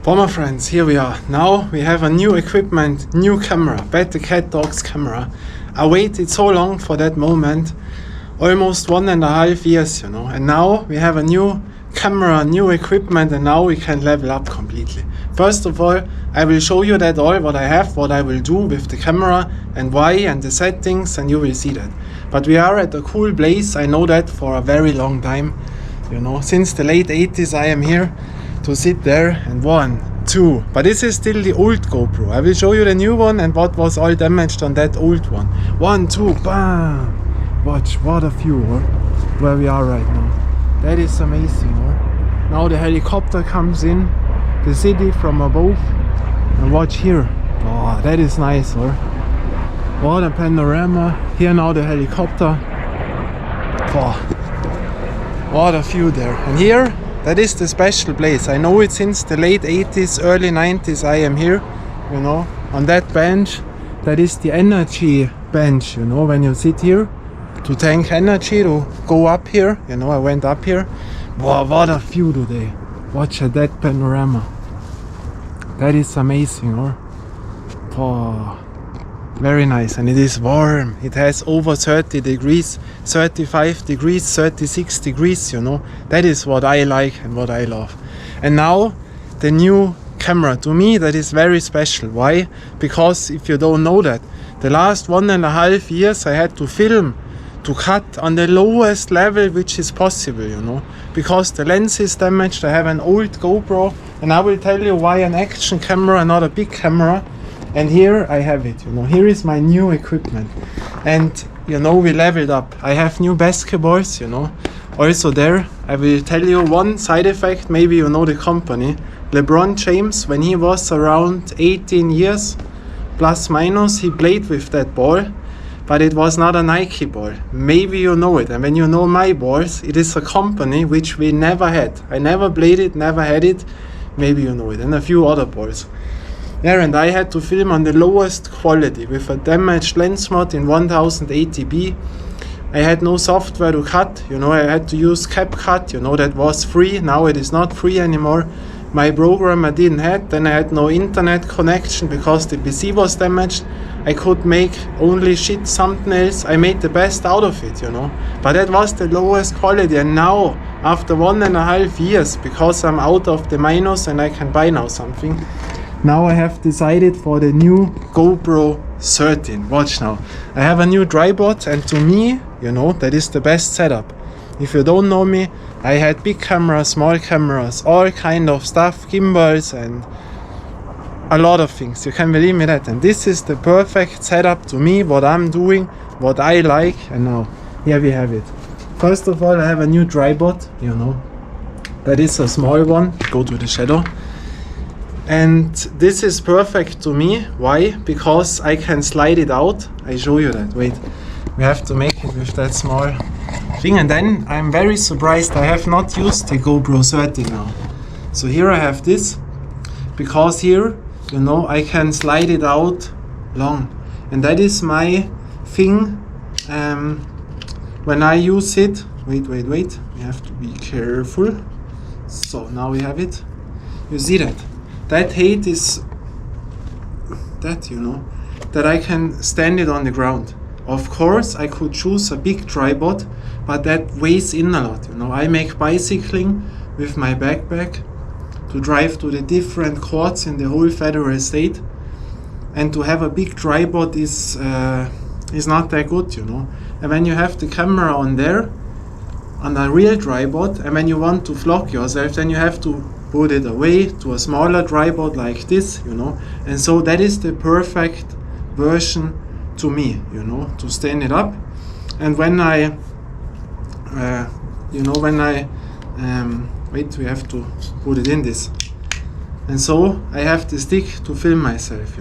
My friends, here we are. Now we have a new equipment, new camera, Better Cat Dogs camera. I waited so long for that moment, almost 1.5 years, and now we have a new camera, new equipment, and now we can level up completely. First of all, I will show you that all what I have, what I will do with the camera and why and the settings, and you will see that. But we are at a cool place. I know that for a very long time, since the late 80s I am here to sit there and 1, 2. But this is still the old GoPro. I will show you the new one and what was all damaged on that old one. 1, 2, bam! Watch, what a view, where we are right now. That is amazing. Now the helicopter comes in the city from above, and watch here. Oh, that is nice. What a panorama. Here now the helicopter. Oh, what a view there. And here, that is the special place. I know it since the late 80s, early 90s I am here, on that bench. That is the energy bench, when you sit here to tank energy, to go up here. I went up here. Wow, what a view today. Watch that panorama. That is amazing, Oh, very nice. And it is warm. It has over 30 degrees, 35 degrees, 36 degrees, That is what I like and what I love. And now the new camera. To me that is very special. Why? Because if you don't know that, the last 1.5 years I had to film, to cut on the lowest level which is possible, because the lens is damaged. I have an old GoPro, and I will tell you why an action camera, not a big camera. And here I have it, here is my new equipment. And we leveled up. I have new basketballs, Also there, I will tell you one side effect, maybe you know the company. LeBron James, when he was around 18 years, plus minus, he played with that ball. But it was not a Nike ball. Maybe you know it. And when you know my balls, it is a company which we never had. I never played it, never had it. Maybe you know it. And a few other balls. Yeah, and I had to film on the lowest quality with a damaged lens mod in 1080p. I had no software to cut. I had to use CapCut. That was free. Now it is not free anymore. My program I didn't have. Then I had no internet connection because the PC was damaged. I could make only shit thumbnails. I made the best out of it, But that was the lowest quality. And now, after 1.5 years, because I'm out of the minus and I can buy now something, now I have decided for the new GoPro 13. Watch now. I have a new tripod, and to me, that is the best setup. If you don't know me, I had big cameras, small cameras, all kind of stuff, gimbals and a lot of things. You can believe me that. And this is the perfect setup to me, what I'm doing, what I like. And now, here we have it. First of all, I have a new tripod, That is a small one. Go to the shadow. And this is perfect to me. Why? Because I can slide it out. I show you that. Wait, we have to make it with that small thing. And then I'm very surprised I have not used the GoPro 13 now. So here I have this, because here, I can slide it out long. And that is my thing when I use it. Wait. We have to be careful. So now we have it. You see that? That height is that, that I can stand it on the ground. Of course, I could choose a big tripod, but that weighs in a lot, I make bicycling with my backpack to drive to the different courts in the whole federal state. And to have a big tripod is not that good, And when you have the camera on there, on a real tripod, and when you want to vlog yourself, then you have to put it away to a smaller tripod like this, And so that is the perfect version to me, to stand it up. And when I, wait, we have to put it in this. And so I have the stick to film myself,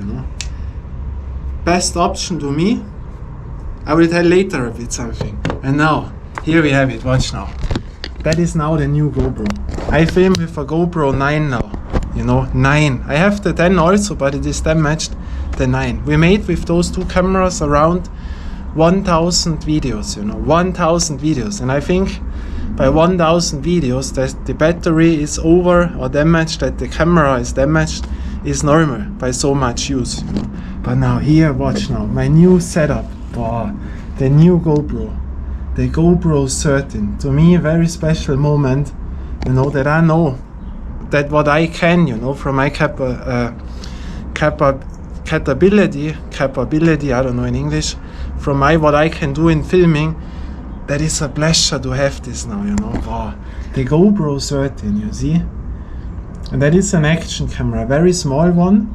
Best option to me. I will tell later if it's something. And now, here we have it. Watch now. That is now the new GoPro. I film with a GoPro 9 now. 9. I have the 10 also, but it is damaged. The 9. We made with those two cameras around 1,000 videos. 1,000 videos. And I think by 1000 videos that the battery is over or damaged, that the camera is damaged, is normal by so much use, you know. But now here, watch now, my new setup, the new GoPro, the GoPro 13. To me, a very special moment, you know, that I know that what I can, you know, from my capability, I don't know in English, from my what I can do in filming, that is a pleasure to have this now, you know. Wow. The GoPro 13, you see? And that is an action camera, a very small one.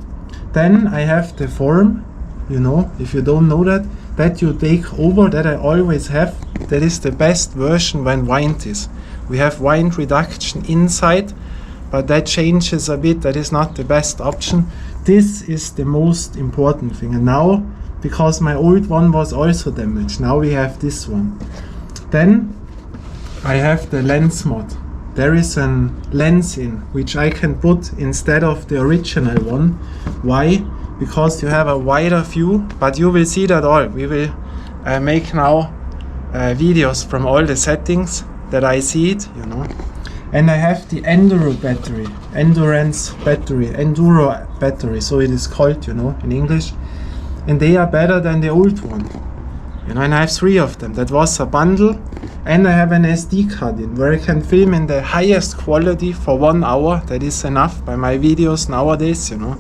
Then I have the form, you know, if you don't know that you take over, that I always have. That is the best version when wind is. We have wind reduction inside, but that changes a bit, that is not the best option. This is the most important thing. And now, because my old one was also damaged, now we have this one. Then I have the lens mod. There is a lens in which I can put instead of the original one. Why? Because you have a wider view, but you will see that all. We will make now videos from all the settings that I see it, you know. And I have the Enduro battery, so it is called, you know, in English. And they are better than the old one. You know, and I have 3 of them. That was a bundle. And I have an SD card in where I can film in the highest quality for 1 hour. That is enough by my videos nowadays, you know.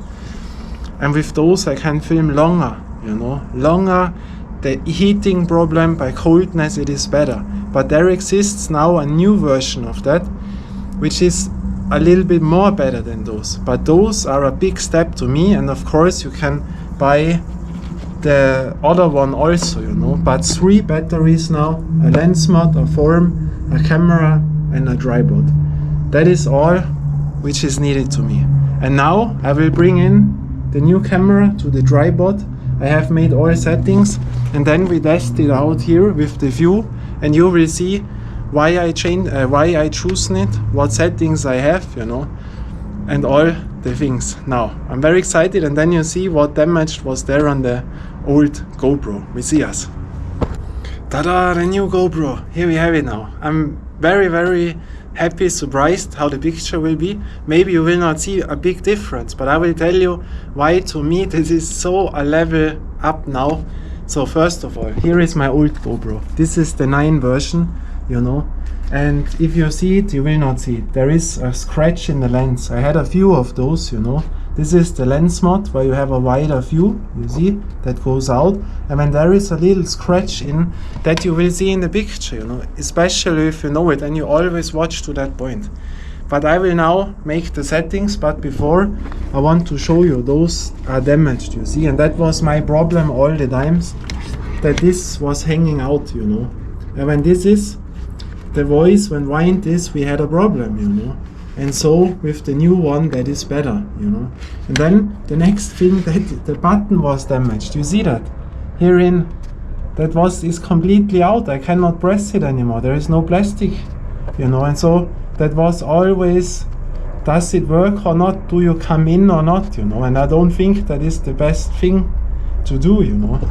And with those I can film longer, you know. Longer. The heating problem by coldness, it is better. But there exists now a new version of that, which is a little bit more better than those. But those are a big step to me, and of course you can buy the other one also, you know. But 3 batteries now, a lens mod, a form, a camera and a tripod. That is all which is needed to me. And now I will bring in the new camera to the tripod. I have made all settings, and then we test it out here with the view, and you will see why I choose it, what settings I have, you know, and all the things. Now I'm very excited, and then you see what damage was there on the old GoPro. We see us. Ta-da, the new GoPro. Here we have it now. I'm very, very happy, surprised how the picture will be. Maybe you will not see a big difference, but I will tell you why to me this is so a level up now. So first of all, here is my old GoPro. This is the 9 version, you know, and if you see it, you will not see it. There is a scratch in the lens. I had a few of those, you know. This is the lens mod where you have a wider view, you see, that goes out, and when there is a little scratch in, that you will see in the picture, you know, especially if you know it and you always watch to that point. But I will now make the settings, but before I want to show you those are damaged, you see, and that was my problem all the times, that this was hanging out, you know. And when this is the voice, when wind is, we had a problem, you know. And so with the new one, that is better, you know. And then the next thing, that the button was damaged. You see that? Herein, that is completely out. I cannot press it anymore. There is no plastic, you know. And so that was always, does it work or not? Do you come in or not, you know? And I don't think that is the best thing to do, you know.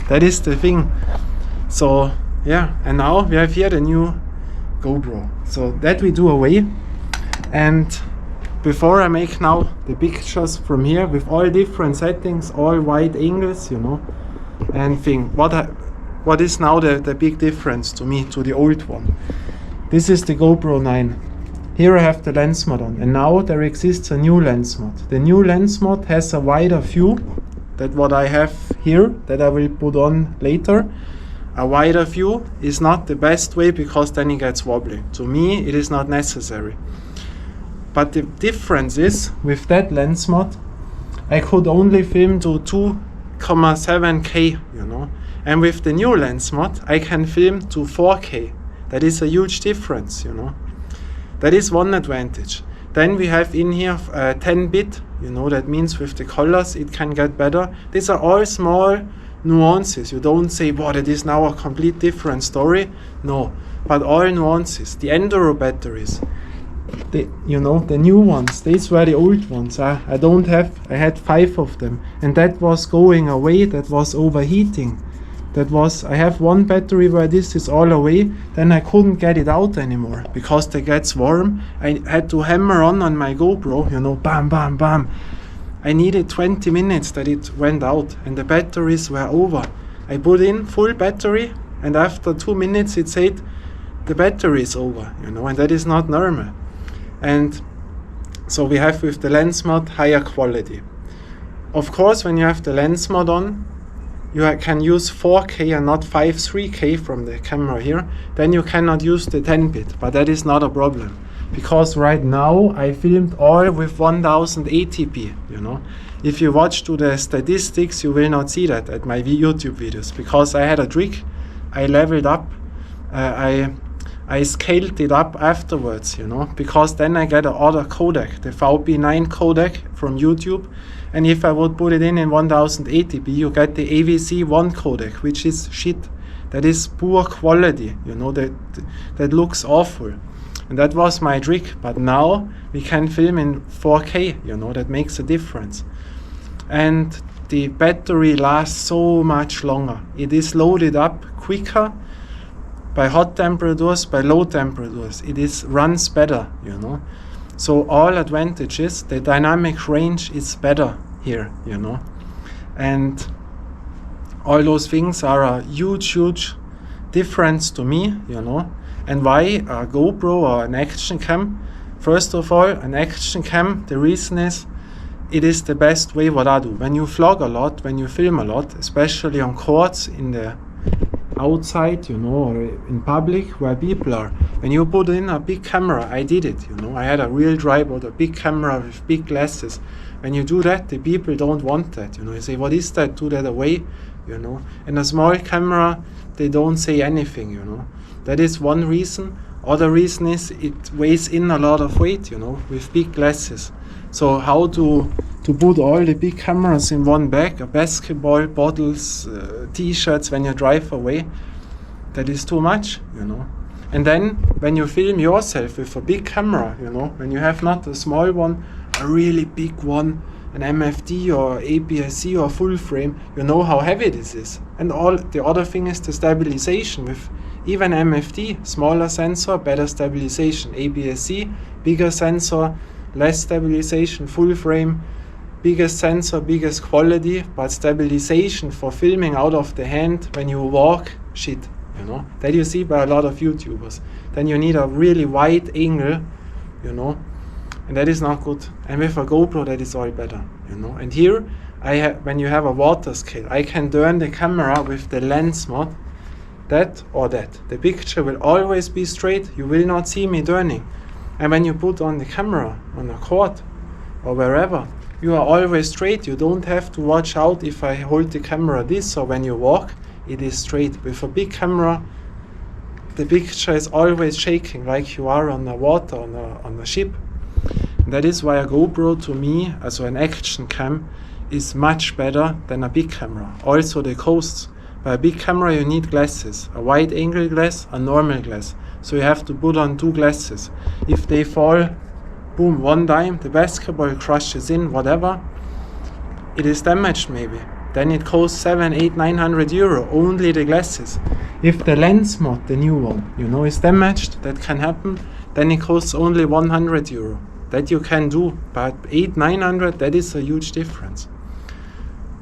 That is the thing. So yeah, and now we have here the new GoPro. So that we do away, and before I make now the pictures from here with all different settings, all wide angles, you know, and think what is now the big difference to me to the old one. This is the GoPro 9. Here I have the lens mod on, and now there exists a new lens mod. The new lens mod has a wider view, that what I have here, that I will put on later. A wider view is not the best way, because then it gets wobbly. To me, it is not necessary. But the difference is, with that lens mod, I could only film to 2,7K, you know. And with the new lens mod, I can film to 4K. That is a huge difference, you know. That is one advantage. Then we have in here 10-bit, you know, that means with the colors it can get better. These are all small nuances. You don't say, wow, that is now a complete different story. No, but all nuances. The Enduro batteries, you know, the new ones, these were the old ones. I had 5 of them, and that was going away, that was overheating. that was, I have one battery where this is all away, then I couldn't get it out anymore because it gets warm. I had to hammer on my GoPro, you know, bam, bam, bam. I needed 20 minutes that it went out and the batteries were over. I put in full battery and after 2 minutes it said the battery is over, you know, and that is not normal. And so we have with the lens mod higher quality. Of course, when you have the lens mod on, you can use 4K and not 3K from the camera here. Then you cannot use the 10-bit, but that is not a problem. Because right now I filmed all with 1080p, you know. If you watch to the statistics, you will not see that at my YouTube videos, because I had a trick. I leveled up, I scaled it up afterwards, you know, because then I get another codec, the VP9 codec from YouTube. And if I would put it in 1080p, you get the AVC1 codec, which is shit. That is poor quality, you know, that looks awful. And that was my trick. But now we can film in 4K, you know, that makes a difference. And the battery lasts so much longer. It is loaded up quicker by hot temperatures, by low temperatures. It runs better, you know. So all advantages, the dynamic range is better here, you know. And all those things are a huge, huge difference to me, you know. And why a GoPro or an action cam? First of all, an action cam, the reason is, it is the best way what I do. When you vlog a lot, when you film a lot, especially on courts in the outside, you know, or in public where people are, when you put in a big camera, I did it, you know, I had a real tripod, a big camera with big glasses. When you do that, the people don't want that, you know, you say, what is that, do that away, you know. And a small camera, they don't say anything, you know. That is one reason. Other reason is it weighs in a lot of weight, you know, with big glasses. So how to put all the big cameras in one bag, a basketball, bottles, t-shirts when you drive away, that is too much, you know. And then when you film yourself with a big camera, you know, when you have not a small one, a really big one, an MFD or APS-C or full frame, you know how heavy this is. And all the other thing is the stabilization with even MFD, smaller sensor, better stabilization. APS-C, bigger sensor, less stabilization. Full frame, biggest sensor, biggest quality, but stabilization for filming out of the hand when you walk, shit, you know. That you see by a lot of YouTubers. Then you need a really wide angle, you know, and that is not good. And with a GoPro, that is all better, you know. And here, when you have a water scale, I can turn the camera with the lens mod, that or that. The picture will always be straight. You will not see me turning. And when you put on the camera on a court or wherever, you are always straight. You don't have to watch out if I hold the camera this or when you walk, it is straight. With a big camera, the picture is always shaking like you are on the water, on a ship. And that is why a GoPro to me, also an action cam, is much better than a big camera. Also the coasts. By a big camera you need glasses, a wide angle glass, a normal glass. So you have to put on 2 glasses. If they fall, boom, one time, the basketball crushes in, whatever, it is damaged maybe. Then it costs 700, 800, 900 euro, only the glasses. If the lens mod, the new one, you know, is damaged, that can happen, then it costs only 100 euro. That you can do, but 800, 900, that is a huge difference.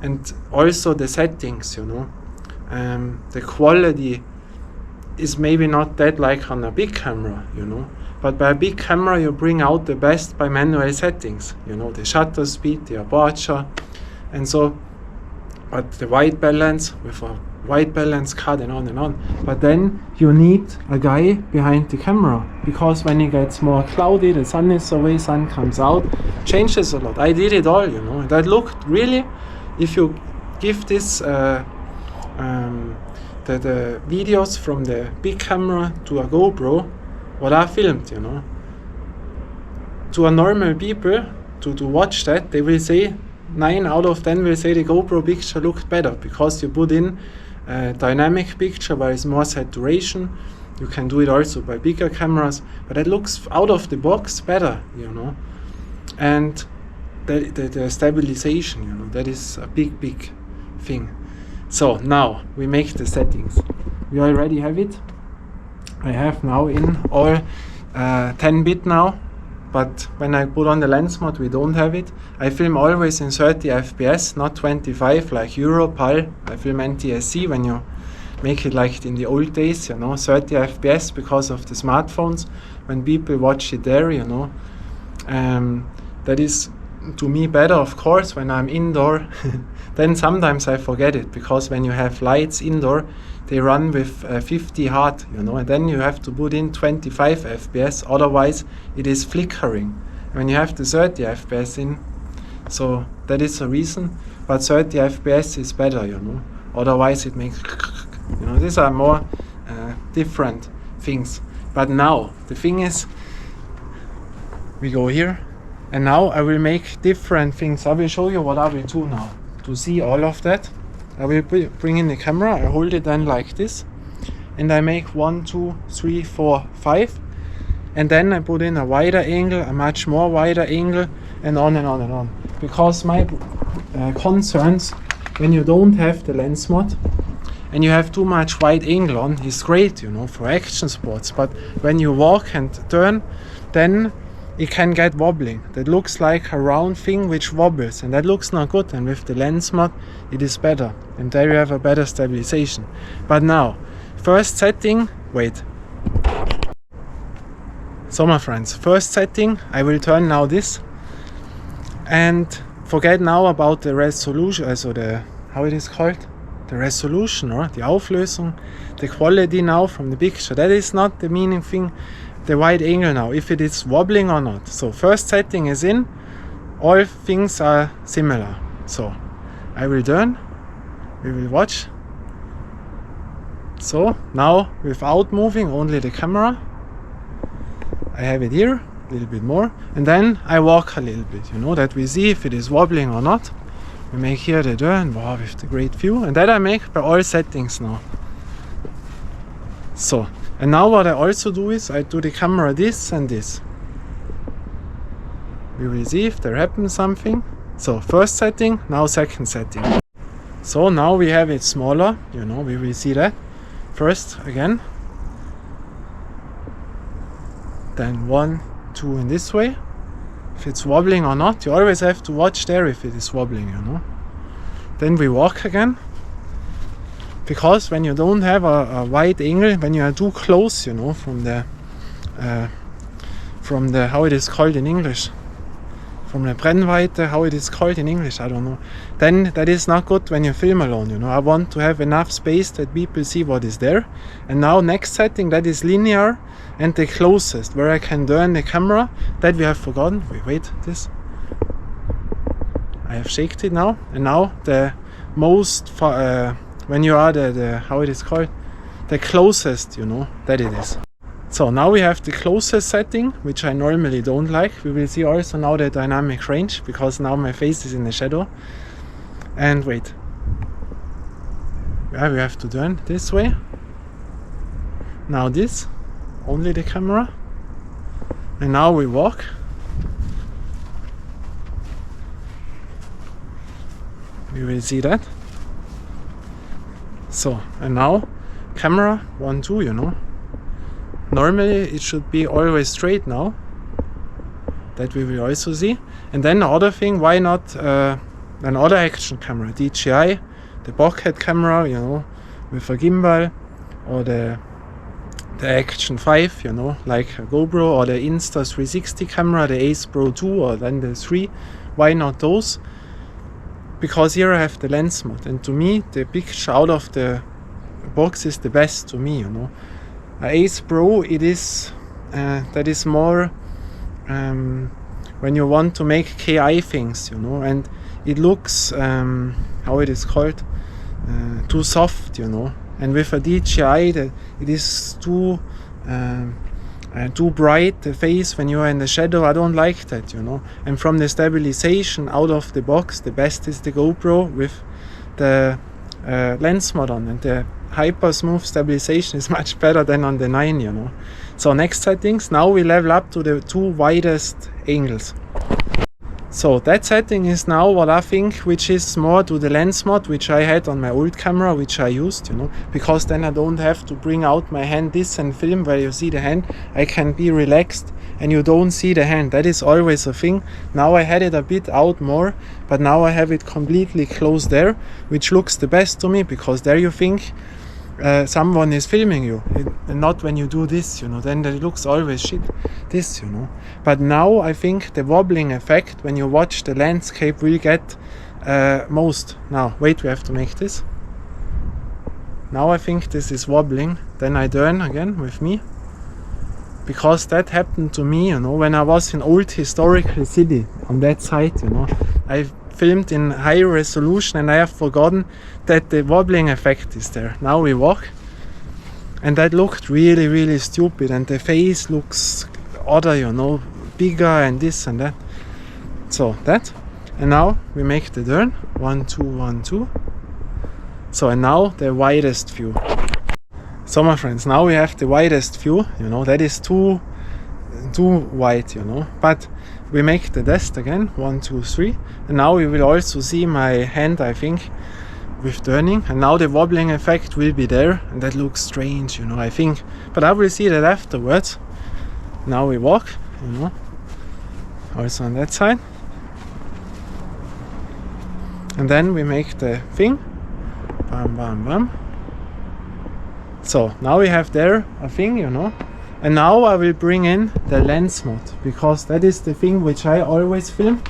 And also the settings, you know. The quality is maybe not that like on a big camera, you know, but by a big camera you bring out the best by manual settings, you know, the shutter speed, the aperture, and so, but the white balance with a white balance cut and on. But then you need a guy behind the camera, because when it gets more cloudy, the sun is away, sun comes out, changes a lot. I did it all, you know, and that looked really, if you give this the videos from the big camera to a GoPro, what I filmed, you know, to a normal people, to watch that, they will say, 9 out of 10 will say the GoPro picture looked better, because you put in a dynamic picture where it's more saturation. You can do it also by bigger cameras, but it looks out of the box better, you know. And the stabilization, you know, that is a big thing. So now we make the settings. We already have it. I have now in all 10-bit now, but when I put on the lens mode we don't have it. I film always in 30 FPS, not 25 like Europal. I film NTSC when you make it like in the old days, you know, 30 FPS because of the smartphones. When people watch it there, you know, that is to me better, of course, when I'm indoor. Then sometimes I forget it, because when you have lights indoor, they run with 50 hard, you know, and then you have to put in 25 FPS, otherwise it is flickering. When you have the 30 FPS in, so that is a reason, but 30 FPS is better, you know, otherwise it makes, you know, these are more different things. But now, the thing is, we go here, and now I will make different things. I will show you what I will do now. To see all of that, I will bring in the camera, I hold it then like this, and I make 1, 2, 3, 4, 5, and then I put in a wider angle, a much more wider angle, and on and on and on. Because my concerns, when you don't have the lens mod, and you have too much wide angle on, is great, you know, for action sports, but when you walk and turn, then it can get wobbling. That looks like a round thing which wobbles, and that looks not good. And with the lens mod it is better, and there you have a better stabilization. But now, first setting, wait. So my friends, first setting, I will turn now this, and forget now about the resolution, also the, how it is called? The resolution, or the Auflösung, the quality now from the picture. That is not the meaning thing. The wide angle now, if it is wobbling or not. So first setting is in, all things are similar. So I will turn, we will watch. So now without moving, only the camera. I have it here, a little bit more, and then I walk a little bit, you know, that we see if it is wobbling or not. We make here the turn, wow, with the great view, and that I make by all settings now. So. And now what I also do is, I do the camera this and this. We will see if there happens something. So first setting, now second setting. So now we have it smaller, you know, we will see that. First again. Then 1, 2 in this way. If it's wobbling or not, you always have to watch there if it is wobbling, you know. Then we walk again. Because when you don't have a wide angle, when you are too close, you know, from the how it is called in English, from the Brennweite, how it is called in English, I don't know, then that is not good when you film alone, you know. I want to have enough space that people see what is there. And now next setting, that is linear, and the closest, where I can turn the camera, that we have forgotten. Wait, this. I have shaked it now, and now the most when you are the how it is called, the closest, you know, that it is. So now we have the closest setting, which I normally don't like. We will see also now the dynamic range, because now my face is in the shadow. And wait, yeah, we have to turn this way. Now this, only the camera. And now we walk. We will see that. So, and now camera 1, 2, you know. Normally it should be always straight now. That we will also see. And then the other thing, why not another action camera, DJI, the Bokeh camera, you know, with a gimbal, or the Action 5, you know, like a GoPro, or the Insta360 camera, the Ace Pro 2, or then the 3. Why not those? Because here I have the lens mod, and to me the picture out of the box is the best to me, you know. Ace Pro, it is that is more when you want to make KI things, you know, and it looks how it is called, too soft, you know. And with a DJI, it is too bright, the face, when you are in the shadow. I don't like that, you know. And from the stabilization out of the box, the best is the GoPro with the lens mod on, and the hyper smooth stabilization is much better than on the 9, you know. So next settings, now we level up to the 2 widest angles. So that setting is now what I think, which is more to the lens mod, which I had on my old camera, which I used, you know, because then I don't have to bring out my hand this and film where you see the hand. I can be relaxed and you don't see the hand. That is always a thing. Now I had it a bit out more, but now I have it completely closed there, which looks the best to me, because there you think someone is filming you, and not when you do this, you know, then it looks always shit, this, you know. But now I think the wobbling effect when you watch the landscape will get most. Now, wait, we have to make this. Now I think this is wobbling, then I turn again with me, because that happened to me, you know, when I was in old historical city on that side, you know. I filmed in high resolution and I have forgotten that the wobbling effect is there. Now we walk and that looked really, really stupid, and the face looks other, you know, bigger and this and that. So that, and now we make the turn, 1, 2, 1, 2. So, and now the widest view. So my friends, now we have the widest view, you know, that is too wide, you know, but we make the test again, 1, 2, 3, and now we will also see my hand, I think, with turning, and now the wobbling effect will be there, and that looks strange, you know, I think, but I will see that afterwards. Now we walk, you know, also on that side, and then we make the thing, bam, bam, bam. So now we have there a thing, you know. And now I will bring in the lens mode, because that is the thing which I always film,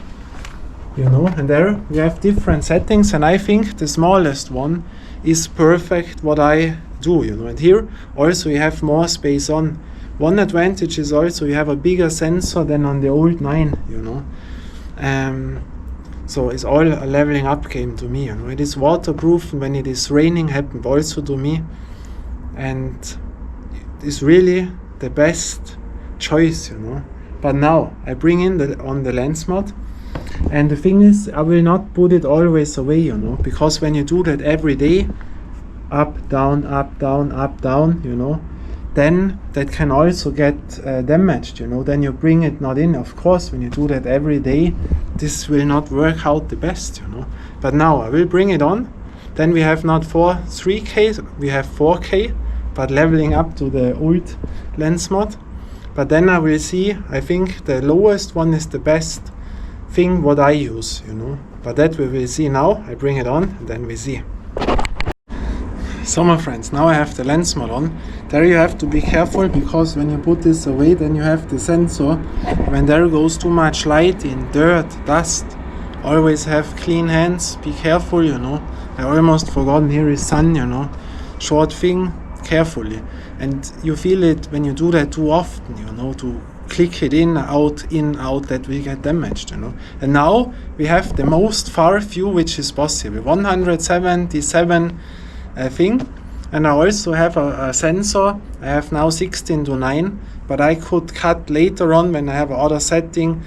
you know, and there we have different settings, and I think the smallest one is perfect what I do, you know. And here also you have more space on. One advantage is also you have a bigger sensor than on the old 9, you know. So it's all a leveling up game to me, you know. It is waterproof, and when it is raining happened also to me, and it's really the best choice, you know. But now I bring in on the lens mod, and the thing is I will not put it always away, you know, because when you do that every day, up, down, up, down, up, down, you know, then that can also get damaged, you know. Then you bring it not in. Of course, when you do that every day, this will not work out the best, you know. But now I will bring it on. Then we have not 3K, we have 4K, but leveling up to the old lens mod. But then I will see, I think the lowest one is the best thing what I use, you know. But that we will see now. I bring it on and then we see. So my friends, now I have the lens mod on. There you have to be careful, because when you put this away, then you have the sensor. When there goes too much light in, dirt, dust, always have clean hands, be careful, you know. I almost forgotten, here is sun, you know. Short thing, carefully. And you feel it when you do that too often, you know, to click it in, out, that will get damaged, you know. And now we have the most far view which is possible, 177 thing. And I also have a sensor. I have now 16:9, but I could cut later on when I have other setting,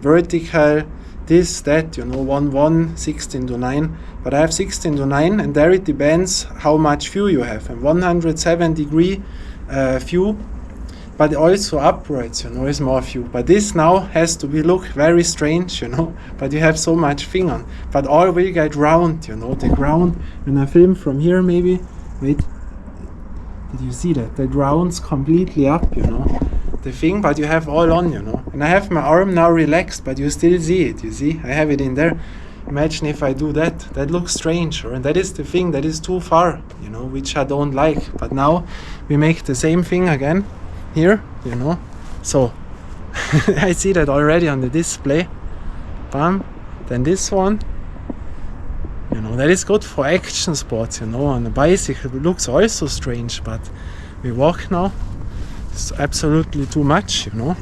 vertical, this, that, you know, 1:1, 16:9. But I have 16:9, and there it depends how much view you have. And 107-degree view, but also upwards, you know, is more view. But this now has to be look very strange, you know, but you have so much thing on. But all will get round, you know, the ground, when I film from here maybe, wait, did you see that? That rounds completely up, you know, the thing, but you have all on, you know. And I have my arm now relaxed, but you still see it, you see? I have it in there. Imagine if I do that. That looks strange, and that is the thing, that is too far, you know, which I don't like. But now we make the same thing again here, you know. So I see that already on the display. Bam. Then this one, you know, that is good for action sports, you know. On a bicycle it looks also strange, but we walk now. It's absolutely too much, you know.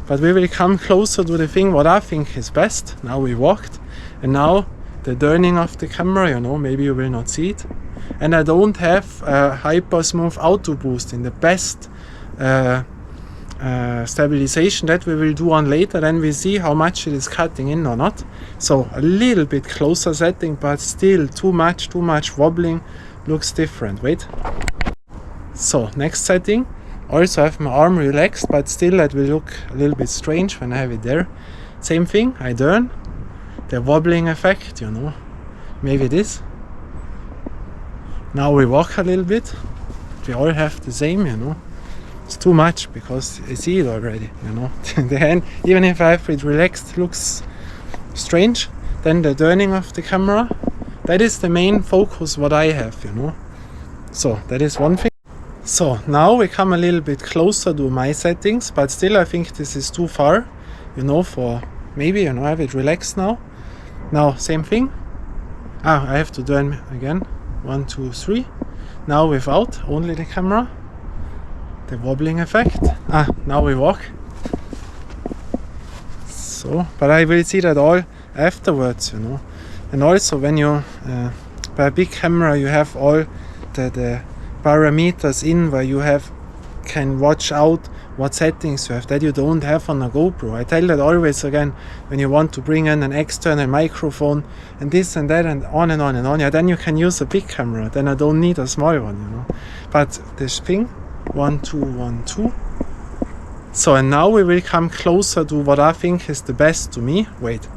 But we will come closer to the thing what I think is best. Now we walked, and now the turning of the camera, you know, maybe you will not see it. And I don't have a hyper smooth auto boost in the best stabilization. That we will do on later, then we see how much it is cutting in or not. So a little bit closer setting, but still too much wobbling, looks different. Wait. So next setting, also have my arm relaxed, but still that will look a little bit strange when I have it there. Same thing, I turn, the wobbling effect, you know, maybe this. Now we walk a little bit, we all have the same, you know. It's too much because I see it already, you know. The hand, even if I have it relaxed, looks strange. Then the turning of the camera, that is the main focus what I have, you know. So that is one thing. So now we come a little bit closer to my settings, but still I think this is too far, you know, for maybe, you know, I have it relaxed now. Now same thing. I have to turn again. 1, 2, 3. Now without only the camera, the wobbling effect. Now we walk. So, but I will see that all afterwards, you know. And also when you by a big camera you have all the parameters in where you can watch out what settings you have that you don't have on a GoPro. I tell that always again when you want to bring in an external microphone and this and that and on and on and on. Yeah, then you can use a big camera. Then I don't need a small one, you know. But this thing, 1, 2, 1, 2. So and now we will come closer to what I think is the best to me. Wait.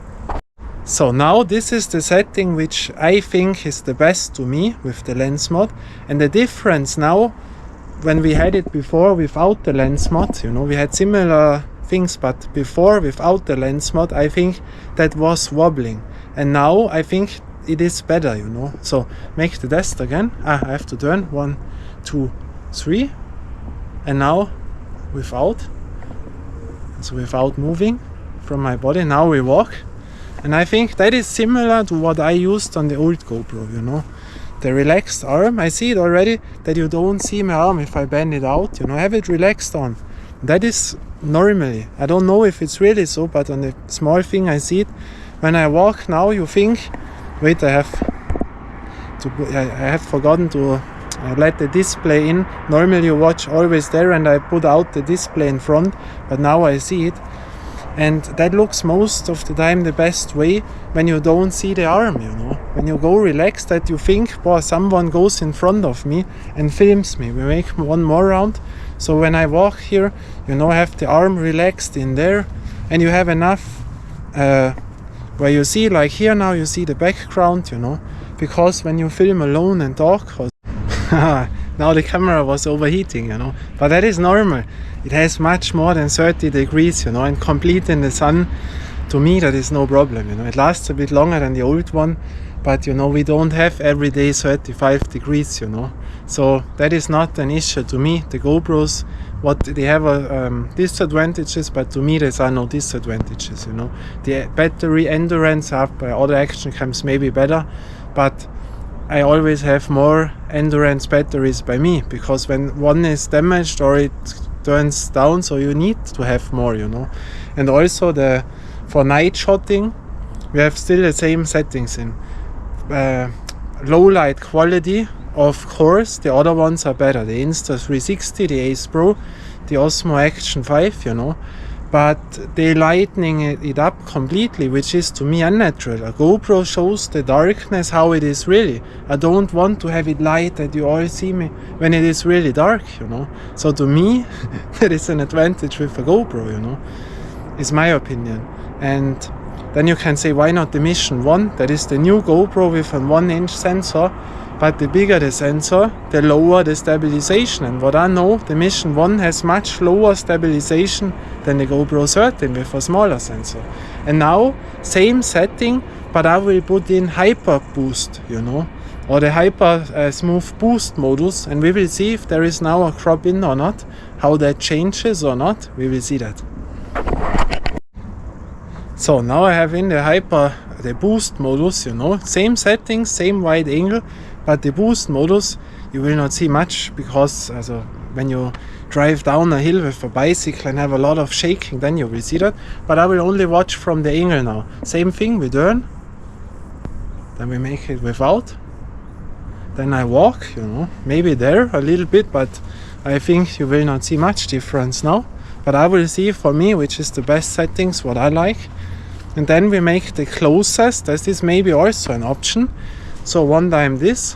So now this is the setting which I think is the best to me with the lens mod. And the difference now, when we had it before without the lens mod, you know, we had similar things, but before without the lens mod, I think that was wobbling. And now I think it is better, you know. So make the test again. I have to turn 1, 2, 3. And now without. So without moving from my body. Now we walk. And I think that is similar to what I used on the old GoPro, you know. The relaxed arm, I see it already that you don't see my arm if I bend it out, you know, I have it relaxed on. That is normally, I don't know if it's really so, but on the small thing I see it. When I walk now, you think, wait, I have forgotten to let the display in. Normally you watch always there and I put out the display in front, but now I see it. And that looks most of the time the best way when you don't see the arm, you know. When you go relaxed, that you think, boy, someone goes in front of me and films me. We make one more round. So when I walk here, you know, I have the arm relaxed in there. And you have enough where you see, like here now, you see the background, you know. Because when you film alone and talk, now the camera was overheating, you know. But that is normal. It has much more than 30 degrees, you know, and complete in the sun. To me, that is no problem, you know. It lasts a bit longer than the old one, but, you know, we don't have every day 35 degrees, you know. So that is not an issue to me. The GoPros, what they have disadvantages, but to me, there are no disadvantages, you know. The battery endurance up by other action cams may be better, but I always have more endurance batteries by me, because when one is damaged or it turns down, so you need to have more, you know. And also for night shotting, we have still the same settings in low light quality. Of course, the other ones are better. The Insta360, the Ace Pro, the Osmo Action 5, you know. But they lightening it up completely, which is to me unnatural. A GoPro shows the darkness how it is really. I don't want to have it light that you all see me when it is really dark, you know. So to me, that is an advantage with a GoPro, you know, is my opinion. And then you can say, why not the Mission 1? That is the new GoPro with a 1-inch sensor. But the bigger the sensor, the lower the stabilization. And what I know, the Mission 1 has much lower stabilization than the GoPro 13 with a smaller sensor. And now, same setting, but I will put in Hyper Boost, you know, or the Hyper Smooth Boost modus. And we will see if there is now a crop in or not, how that changes or not. We will see that. So now I have in the Boost modus, you know, same settings, same wide angle. But the Boost modus, you will not see much, because when you drive down a hill with a bicycle and have a lot of shaking, then you will see that. But I will only watch from the angle now. Same thing, we turn, then we make it without, then I walk, you know, maybe there a little bit, but I think you will not see much difference now. But I will see for me which is the best settings, what I like. And then we make the closest, as this may be also an option. So one time this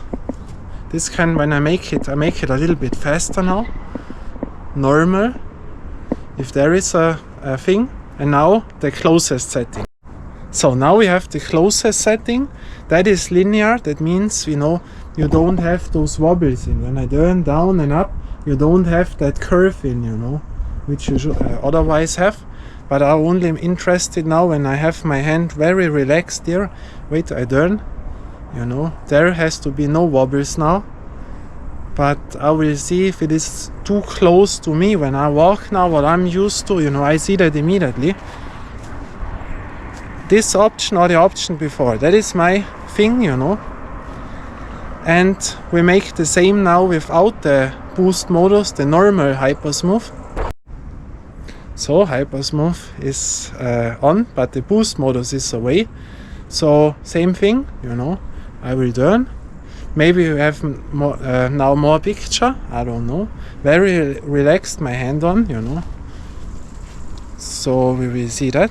can, when I make it a little bit faster now, normal, if there is a thing, and now the closest setting. So now we have the closest setting. That is linear. That means, you know, you don't have those wobbles in. When I turn down and up, you don't have that curve in, you know, which you should otherwise have. But I'm only interested now when I have my hand very relaxed here. Wait, I turn, you know, there has to be no wobbles now. But I will see if it is too close to me when I walk now, what I'm used to, you know, I see that immediately. This option or the option before, that is my thing, you know. And we make the same now without the boost modus, the normal Hypersmooth. So Hypersmooth is on, but the boost modus is away. So same thing, you know, I will turn. Maybe you have more, now more picture, I don't know. Very relaxed my hand on, you know. So we will see that.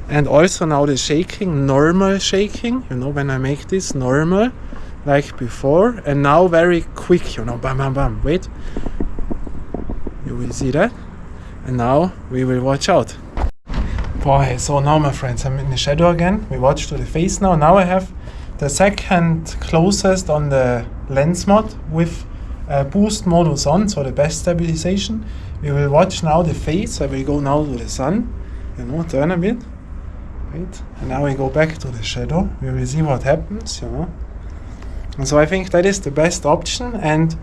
And also now the shaking, normal shaking, you know, when I make this normal, like before, and now very quick, you know, bam, bam, bam, wait. You will see that. And now we will watch out. Boy, so now my friends, I'm in the shadow again. We watch to the face now. Now I have the second closest on the lens mod with boost modus on, so the best stabilization. We will watch now the face. I will go now to the sun, you know, turn a bit. Wait, and now we go back to the shadow. We will see what happens, you know. And so I think that is the best option, and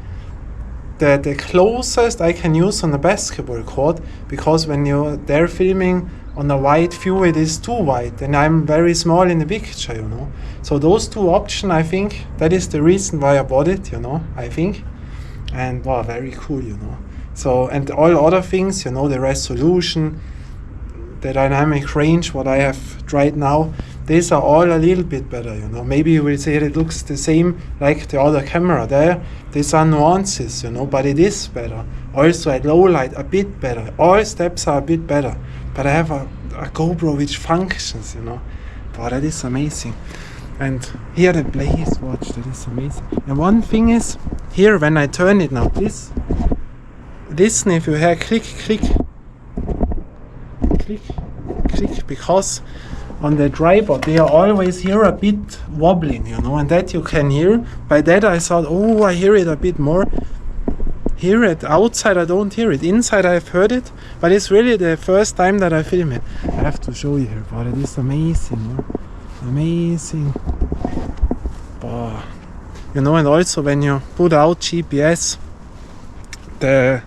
the closest I can use on the basketball court, because when you're there filming on a wide view, it is too wide, and I'm very small in the picture, you know. So those two options, I think, that is the reason why I bought it, you know, I think. And wow, very cool, you know. So, and all other things, you know, the resolution, the dynamic range, what I have tried now, these are all a little bit better, you know. Maybe you will say it looks the same like the other camera there. These are nuances, you know, but it is better. Also at low light, a bit better. All steps are a bit better. But I have a GoPro which functions, you know. Wow, that is amazing. And here the Blaze watch, that is amazing. And one thing is, here when I turn it now, this, listen if you hear click, click, click, click, because on the tripod they are always here a bit wobbling, you know, and that you can hear. By that I thought, oh, I hear it a bit more. Hear it outside, I don't hear it. Inside I've heard it, but it's really the first time that I film it. I have to show you here, but it is amazing, you know? Amazing. Wow. You know, and also when you put out GPS, the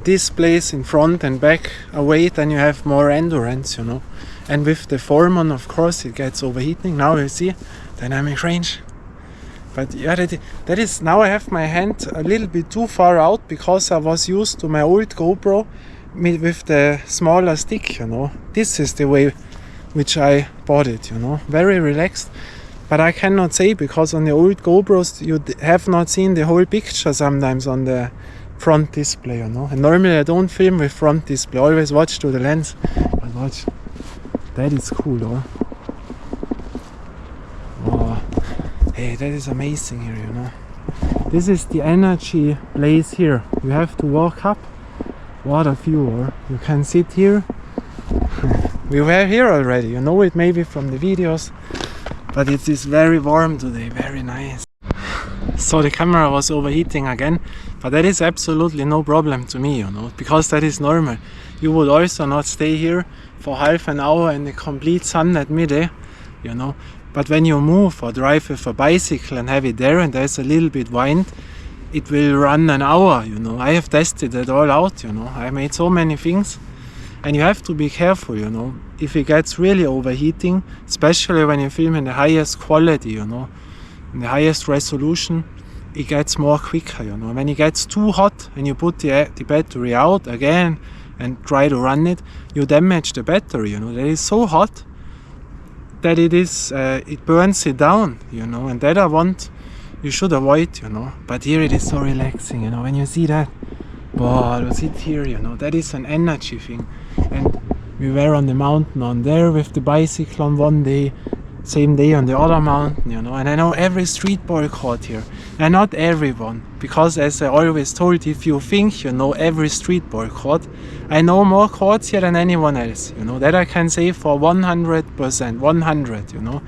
displays in front and back away, then you have more endurance, you know. And with the Foreman, of course, it gets overheating. Now you see dynamic range. But yeah, that is, now I have my hand a little bit too far out, because I was used to my old GoPro with the smaller stick, you know. This is the way which I bought it, you know. Very relaxed. But I cannot say, because on the old GoPros you have not seen the whole picture sometimes on the front display, you know. And normally I don't film with front display, always watch to the lens. But watch, that is cool, huh? Oh, hey, that is amazing here, you know. This is the energy place here. You have to walk up. What a view, or you can sit here. We were here already, you know it maybe from the videos. But it is very warm today, very nice. So the camera was overheating again, but that is absolutely no problem to me, you know, because that is normal. You would also not stay here for half an hour in the complete sun at midday, you know. But when you move or drive with a bicycle and have it there and there's a little bit wind, it will run an hour, you know. I have tested it all out, you know. I made so many things. And you have to be careful, you know, if it gets really overheating, especially when you film in the highest quality, you know, in the highest resolution, it gets more quicker, you know. When it gets too hot and you put the battery out again and try to run it, you damage the battery, you know. That is so hot that it burns it down, you know, and that you should avoid, you know. But here it is so relaxing, you know, when you see that. Wow, to sit here, you know, that is an energy thing. And we were on the mountain on there with the bicycle on one day, same day on the other mountain, you know. And I know every street ball court here, and not everyone, because as I always told, if you think you know every street ball court, I know more courts here than anyone else, you know. That I can say for 100%, 100, you know.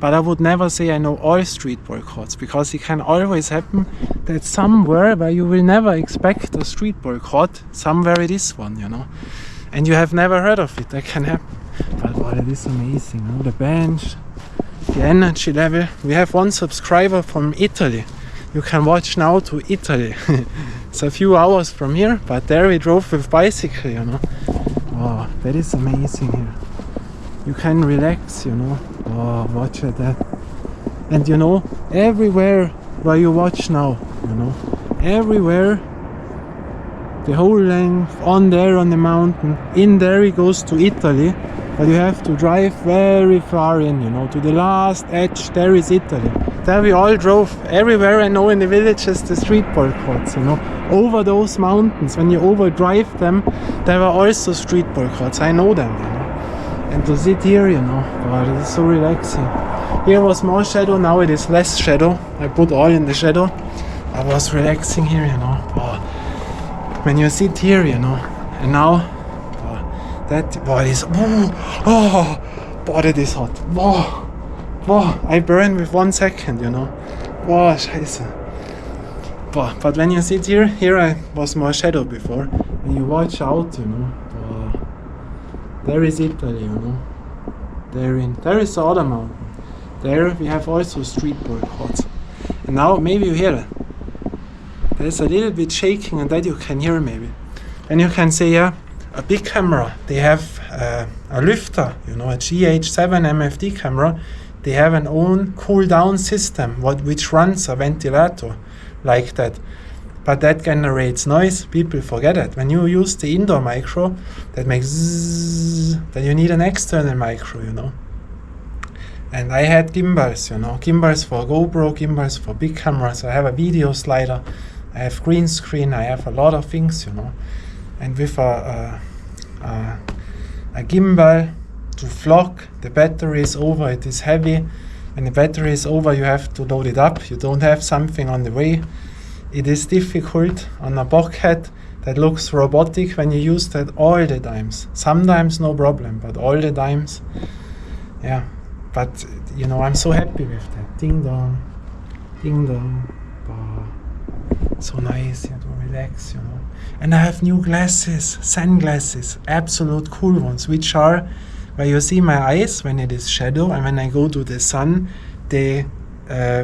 But I would never say I know all street ball courts, because it can always happen that somewhere where you will never expect a street ball court, somewhere it is one, you know. And you have never heard of it. That can happen. But wow, it is amazing, you know? The bench, the energy level. We have one subscriber from Italy. You can watch now to Italy. It's a few hours from here, but there we drove with bicycle, you know. Wow, that is amazing here. You can relax, you know. Oh, watch at that. And you know, everywhere where you watch now, you know, everywhere, the whole length, on there on the mountain, in there it goes to Italy, but you have to drive very far in, you know, to the last edge, there is Italy. There we all drove, everywhere I know in the villages, the street ball courts, you know, over those mountains, when you overdrive them, there were also street ball courts, I know them, you know. And to sit here, you know, wow, it is so relaxing. Here was more shadow, now it is less shadow. I put all in the shadow. I was relaxing here, you know. Wow. When you sit here, you know, and now, wow, that, wow, it is, wow, that is hot. Wow, wow, I burn with 1 second, you know. Wow, scheiße. Wow, but when you sit here, I was more shadow before. When you watch out, you know. There is Italy, you know. There is the other mountain. There we have also street ball courts. And now maybe you hear it. There's a little bit shaking, and that you can hear maybe. And you can say, yeah, a big camera. They have a lifter, you know, a GH7 MFD camera. They have an own cool down system which runs a ventilator like that. But that generates noise. People forget it. When you use the indoor micro, that makes zzz, then you need an external micro, you know. And I had gimbals, you know, gimbals for GoPro, gimbals for big cameras. I have a video slider, I have green screen, I have a lot of things, you know. And with a gimbal to vlog, the battery is over, it is heavy. When the battery is over, you have to load it up. You don't have something on the way. It is difficult on a Bobcat that looks robotic when you use that all the times. Sometimes no problem, but all the times, yeah. But you know, I'm so happy with that. Ding dong, ding dong. Wow. So nice, yeah, to relax, you know. And I have new glasses, sunglasses, absolute cool ones, which are where you see my eyes when it is shadow, and when I go to the sun, they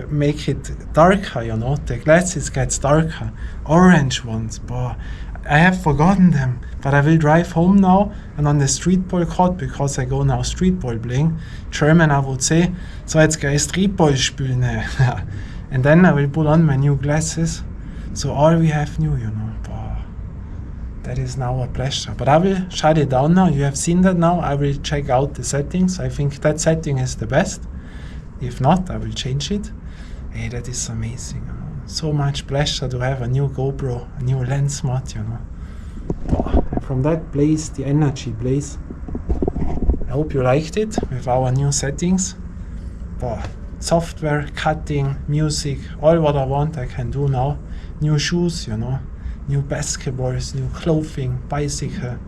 make it darker, you know. The glasses gets darker. Orange ones, boah. I have forgotten them, but I will drive home now and on the street ball court, because I go now street ball playing. German I would say, so jetzt gehe ich Street Ball spielen. And then I will put on my new glasses. So all we have new, you know. Boah. That is now a pleasure. But I will shut it down now. You have seen that now. I will check out the settings. I think that setting is the best. If not, I will change it. Hey, that is amazing, you know. So much pleasure to have a new GoPro, a new lens mod, you know. Oh, and from that place, the energy place. I hope you liked it with our new settings. Oh, software, cutting, music, all what I want I can do now. New shoes, you know. New basketballs, new clothing, bicycle.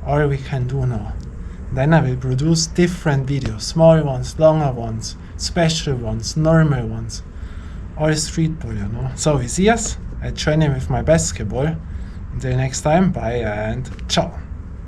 All we can do now. Then I will produce different videos, small ones, longer ones, special ones, normal ones, all street ball, you know. So we see us at training with my basketball. Until next time, bye and ciao.